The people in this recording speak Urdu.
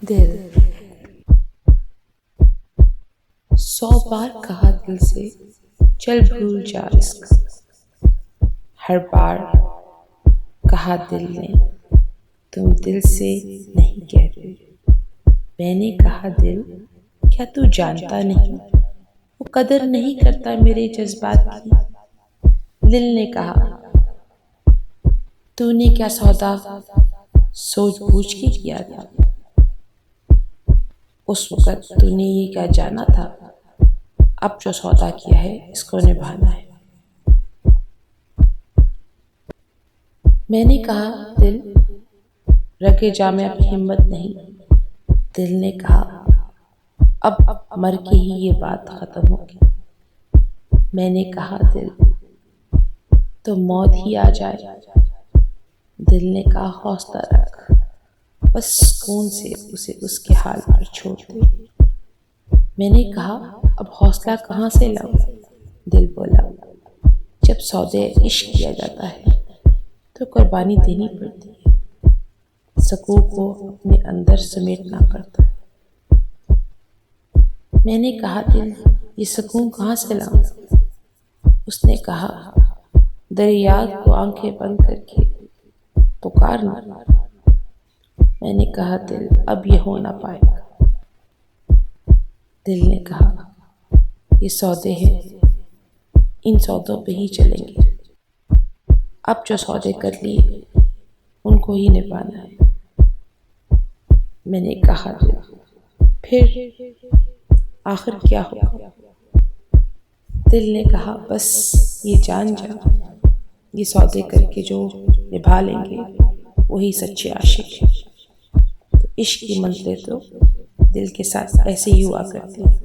دل 100 بار کہا دل سے چل بھول جا عشق، ہر بار کہا دل نے تم دل سے نہیں کہتے، میں نے کہا دل کیا تو جانتا نہیں، وہ قدر نہیں کرتا میرے جذبات کی۔ دل نے کہا تو نے کیا سودا سوچ بوجھ کے کیا تھا، اس وقت تو نے یہ کیا جانا تھا، اب جو سودا کیا ہے اس کو نبھانا ہے۔ میں نے کہا دل رگے جا میں اب ہمت نہیں، دل نے کہا اب مر کے ہی یہ بات ختم ہوگی۔ میں نے کہا دل تو موت ہی آ جائے، دل نے کہا حوصلہ رکھ، بس سکون سے اسے اس کے حال پر چھوڑ دے۔ میں نے کہا اب حوصلہ کہاں سے لاؤں، دل بولا جب سودے عشق کیا جاتا ہے تو قربانی دینی پڑتی ہے، سکون کو اپنے اندر سمیٹنا پڑتا ہے۔ میں نے کہا دل یہ سکون کہاں سے لاؤں، اس نے کہا دریات کو آنکھیں بند کر کے پکارنا۔ میں نے کہا دل اب یہ ہو نہ پائے گا، دل نے کہا یہ سودے ہیں ان سودوں پہ ہی چلیں گے، اب جو سودے کر لیے ان کو ہی نبھانا ہے۔ میں نے کہا دل پھر آخر کیا ہوگا، دل نے کہا بس یہ جان جا یہ سودے کر کے جو نبھا لیں گے وہی سچے عاشق ہیں۔ تو عشق کی منزلیں تو دل کے ساتھ ایسے ہی ہوا کرتی ہیں۔